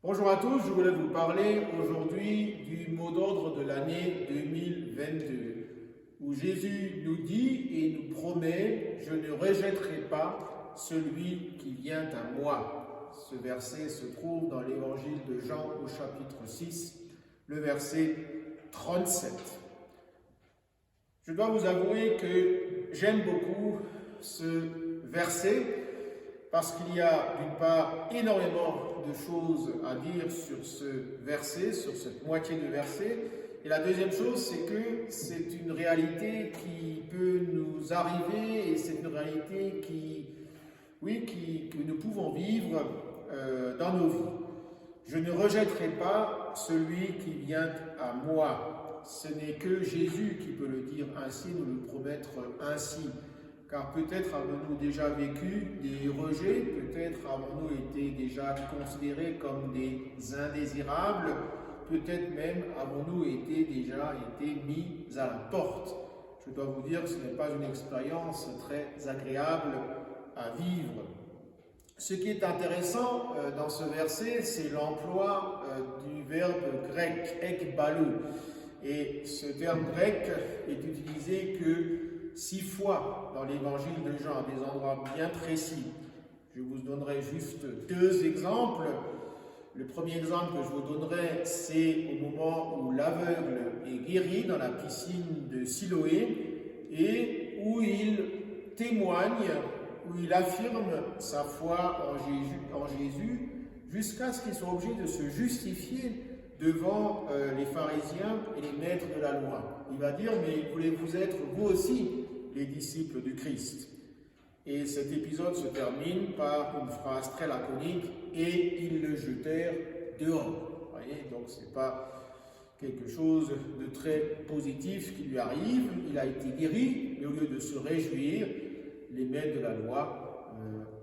Bonjour à tous, je voulais vous parler aujourd'hui du mot d'ordre de l'année 2022, où Jésus nous dit et nous promet « Je ne rejetterai pas celui qui vient à moi ». Ce verset se trouve dans l'évangile de Jean au chapitre 6, le verset 37. Je dois vous avouer que j'aime beaucoup ce verset parce qu'il y a d'une part énormément de choses à dire sur ce verset, sur cette moitié de verset. Et la deuxième chose, c'est que c'est une réalité qui peut nous arriver et c'est une réalité que nous pouvons vivre dans nos vies. Je ne rejetterai pas celui qui vient à moi. Ce n'est que Jésus qui peut le dire ainsi, nous le promettre ainsi. Car peut-être avons-nous déjà vécu des rejets, peut-être avons-nous été déjà considérés comme des indésirables, peut-être même avons-nous déjà été mis à la porte. Je dois vous dire que ce n'est pas une expérience très agréable à vivre. Ce qui est intéressant dans ce verset, c'est l'emploi du verbe grec, ekbalou. Et ce terme grec est utilisé que 6 fois dans l'évangile de Jean, à des endroits bien précis. Je vous donnerai juste 2 exemples. Le premier exemple que je vous donnerai, c'est au moment où l'aveugle est guéri dans la piscine de Siloé et où il témoigne, où il affirme sa foi en Jésus jusqu'à ce qu'il soit obligé de se justifier devant les pharisiens et les maîtres de la loi. Il va dire, mais voulez-vous être vous aussi les disciples du Christ? Et cet épisode se termine par une phrase très laconique, et ils le jetèrent dehors. Vous voyez, donc ce n'est pas quelque chose de très positif qui lui arrive. Il a été guéri, mais au lieu de se réjouir, les maîtres de la loi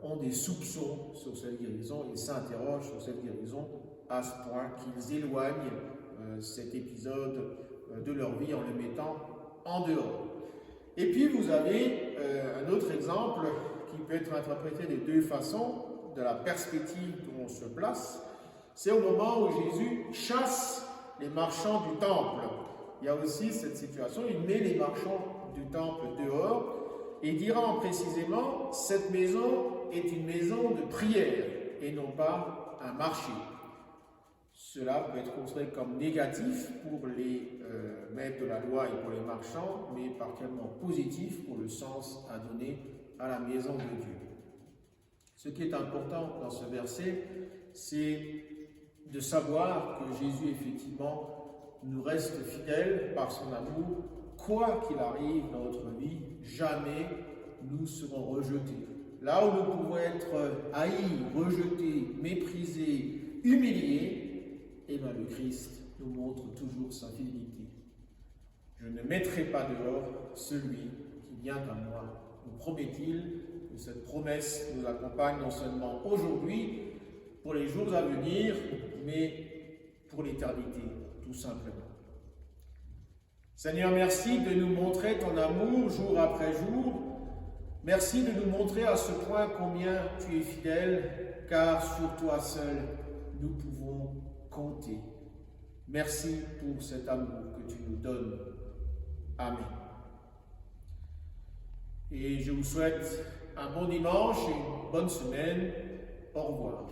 ont des soupçons sur cette guérison et s'interrogent sur cette guérison à ce point qu'ils éloignent cet épisode de leur vie en le mettant en dehors. Et puis vous avez un autre exemple qui peut être interprété de 2 façons, de la perspective où on se place. C'est au moment où Jésus chasse les marchands du temple. Il y a aussi cette situation, il met les marchands du temple dehors et dira précisément, cette maison est une maison de prière et non pas un marché. Cela peut être considéré comme négatif pour les maîtres de la loi et pour les marchands, mais particulièrement positif pour le sens à donner à la maison de Dieu. Ce qui est important dans ce verset, c'est de savoir que Jésus, effectivement, nous reste fidèle par son amour. Quoi qu'il arrive dans notre vie, jamais nous serons rejetés. Là où nous pouvons être haïs, rejetés, méprisés, humiliés, et bien le Christ nous montre toujours sa fidélité. Je ne mettrai pas dehors celui qui vient à moi. Nous promet-il que cette promesse nous accompagne non seulement aujourd'hui, pour les jours à venir, mais pour l'éternité, tout simplement. Seigneur, merci de nous montrer ton amour jour après jour. Merci de nous montrer à ce point combien tu es fidèle, car sur toi seul, nous pouvons compter. Merci pour cet amour que tu nous donnes. Amen. Et je vous souhaite un bon dimanche et une bonne semaine. Au revoir.